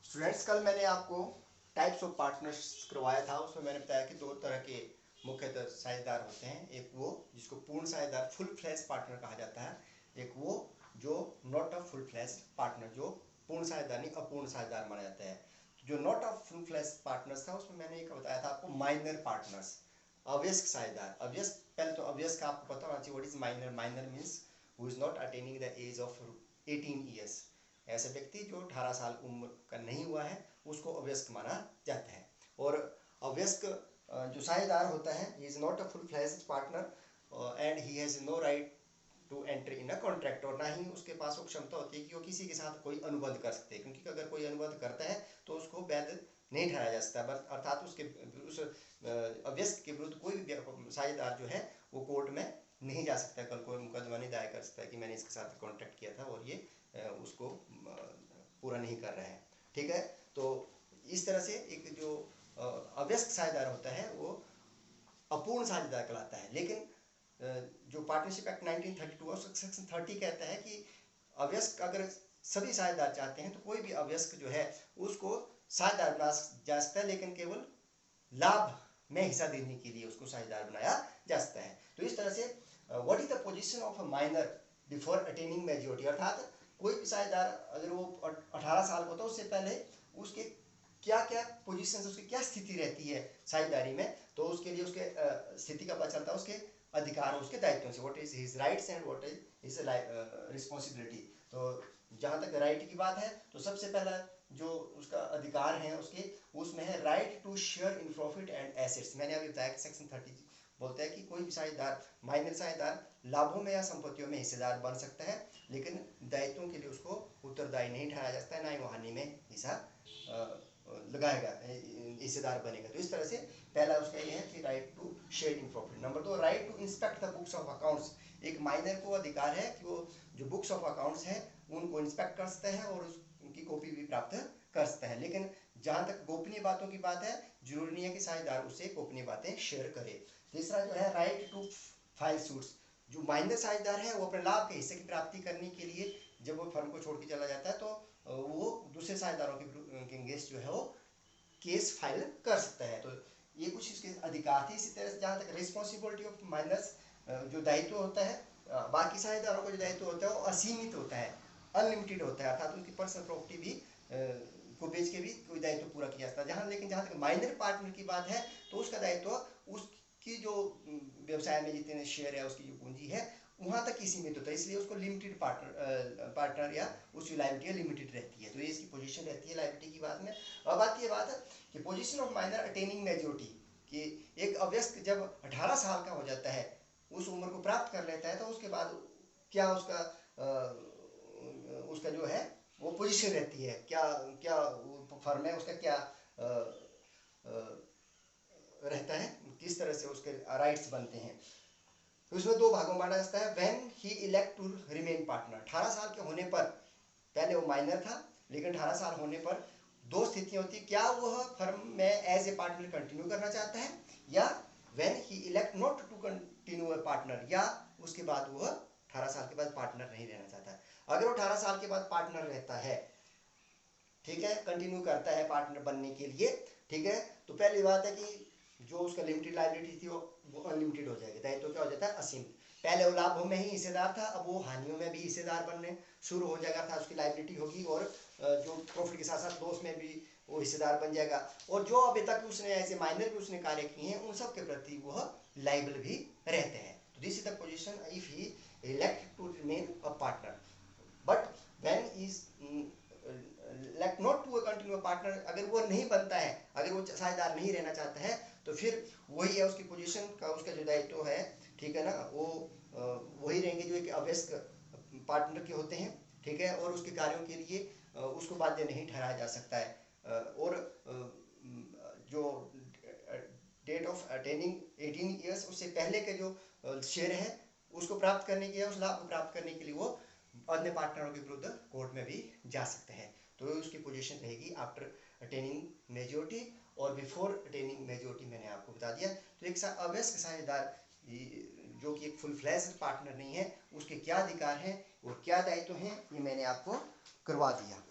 Students, कल मैंने आपको टाइप्स ऑफ पार्टनर्स करवाया था। उसमें मैंने बताया कि दो तरह के मुख्यतः साझेदार होते हैं। एक वो जिसको पूर्ण साझेदार फुल फ्लैश पार्टनर कहा जाता है, एक वो जो not a full flash partner, जो पूर्ण साझेदार नहीं अपूर्ण साझेदार माना जाता है। जो not a full flash partners था उसमें मैंने एक बताया था आपको माइनर पार्टनर्स, अवयस्क साझेदार। अवयस्क, पहले तो अवयस्क का आपको पता होना चाहिए what is minor. Minor means who is not attaining the age of 18 years. ऐसे व्यक्ति जो 18 साल उम्र का नहीं हुआ है उसको अवयस्क माना जाता है। और अवयस्क जो साझेदार होता है, he is not a full fledged partner and he has no right to enter in a contract. और ना ही उसके पास वो क्षमता होती है कि वो किसी के साथ कोई अनुबंध कर सकते हैं, क्योंकि अगर कोई अनुबंध करता है तो उसको वैध नहीं ठहराया जा सकता। अर्थात उसके उस अवयस्क के विरुद्ध कोई भी साझेदार जो है वो कोर्ट में नहीं जा सकता, कल कोई मुकदमा नहीं दायर कर सकता कि मैंने इसके साथ कॉन्ट्रैक्ट किया था और ये उसको पूरा नहीं कर रहे हैं। ठीक है, तो इस तरह से एक जो अवयस्क साझेदार होता है वो अपूर्ण साझेदार कहलाता है। लेकिन जो पार्टनरशिप एक्ट 1932 सेक्शन 30 कहता है कि अवयस्क अगर सभी साझेदार चाहते हैं तो कोई भी अवयस्क जो है उसको साझेदार बना जा सकता है, लेकिन केवल लाभ में हिस्सा देने के लिए उसको साझेदार बनाया जा सकता है। तो इस तरह से what is the position of a minor before attaining majority, अर्थात कोई भी साझेदार अगर वो 18 साल का होता है उससे पहले उसके क्या क्या पोजीशन, उसकी क्या स्थिति रहती है साझेदारी में, तो उसके लिए उसके स्थिति का पता चलता है उसके अधिकार और उसके दायित्वों से। What is his rights and what is his responsibility. तो जहाँ तक राइट की बात है तो सबसे पहला जो उसका अधिकार है उसके उसमें है right to share in profit and assets. मैंने अभी बताया कि सेक्शन 30 बोलता है कि कोई भी साझेदार, माइनर साझेदार, लाभों में या संपत्तियों में हिस्सेदार बन सकता है, लेकिन दायित्वों के लिए उसको उत्तरदायी नहीं ठहराया जा सकता है, ना ही वो हानि में हिस्सा लगाएगा, हिस्सेदार बनेगा। तो इस तरह से पहला उसका ये है कि right to share in profit. Number 2, right to inspect the books of accounts. एक माइनर को अधिकार है कि वो जो बुक्स ऑफ अकाउंट्स है उनको इंस्पेक्ट कर सकता है और उनकी कॉपी भी प्राप्त कर सकता है। लेकिन जहां तक गोपनीय बातों की बात है, जरूरी नहीं है कि साझेदार उससे गोपनीय बातें शेयर करे। तीसरा जो है राइट टू फाइल सूट्स। जो माइनर साझेदार है वो अपने लाभ के हिस्से की प्राप्ति करने के लिए जब वो फर्म को छोड़ के चला जाता है तो वो दूसरे साझेदारों के अगेंस्ट जो है वो केस फाइल कर सकता है। तो ये कुछ इसके अधिकार थे। इसी तरह से जहाँ तक रिस्पॉन्सिबिलिटी ऑफ माइनर्स, जो दायित्व होता है, बाकी साझेदारों का जो दायित्व होता है वो असीमित होता है, अनलिमिटेड होता है, अर्थात उनकी पर्सनल प्रॉपर्टी भी को बेच के भी कोई दायित्व पूरा किया जाता है। जहाँ लेकिन जहाँ तक माइनर पार्टनर की बात है तो उसका दायित्व उसकी जो व्यवसाय में जितने शेयर है, उसकी जो पूंजी है, वहां तक ही सीमित होता है, इसलिए उसको लिमिटेड पार्टनर या उसकी लायबिलिटी लिमिटेड रहती है। तो ये इसकी पोजीशन रहती है लायबिलिटी की बात में। अब आती है बात कि position of minor attaining majority, कि एक अवयस्क जब 18 साल का हो जाता है, उस उम्र को प्राप्त कर लेता है, तो उसके बाद क्या उसका जो है वो पोजीशन रहती है, क्या क्या फर्म है उसका क्या रहता है, किस तरह से उसके राइट्स बनते हैं। तो इसमें दो भागों में बांटा जाता है। When he elect to remain partner, 18 साल के होने पर, पहले वो माइनर था लेकिन 18 साल होने पर दो स्थितियां होती है, क्या वह फर्म में एज ए पार्टनर कंटिन्यू करना चाहता है, या when he elect not to continue a partner, या उसके बाद वह 18 साल के बाद पार्टनर नहीं रहना चाहता है। अगर वो 18 साल के बाद पार्टनर रहता है, ठीक है, कंटिन्यू करता है पार्टनर बनने के लिए, ठीक है, तो पहली बात है कि जो उसका लिमिटेड लायबिलिटी थी वो अनलिमिटेड हो जाएगी, दायित्व क्या हो जाता है असीमित। पहले वो लाभों में ही हिस्सेदार था, अब वो हानियों में भी हिस्सेदार बनने शुरू हो जाएगा, था उसकी लायबिलिटी होगी, और जो प्रॉफिट के साथ साथ लॉस में भी वो हिस्सेदार बन जाएगा। और जो अभी तक उसने ऐसे माइनर भी उसने कार्य किए हैं उन सब के प्रति वह लाइबल भी रहते हैं। तो this is the position if he elect to remain a partner, but when is like not to continue partner, अगर वो नहीं बनता है, अगर वो साझेदार नहीं रहना चाहता है, तो फिर वही है उसकी पोजीशन का, उसका जो दायित्व है, ठीक है ना, वो वही रहेंगे जो एक अवयस्क पार्टनर के होते हैं, ठीक है, और उसके कार्यों के लिए उसको बाध्य नहीं ठहराया जा सकता है। और जो डेट ऑफ अटेनिंग 18 ईयर्स उससे पहले के जो शेयर है उसको प्राप्त करने के, उस लाभ को प्राप्त करने के लिए वो अन्य पार्टनरों के विरुद्ध कोर्ट में भी जा सकते हैं। तो उसकी पोजीशन रहेगी आफ्टर अटेनिंग मेजोरिटी, और बिफोर अटेनिंग मेजोरिटी मैंने आपको बता दिया। तो एक अवयस्क साझेदार जो कि एक फुल फ्लैश्ड पार्टनर नहीं है, उसके क्या अधिकार हैं और क्या दायित्व हैं, ये मैंने आपको करवा दिया।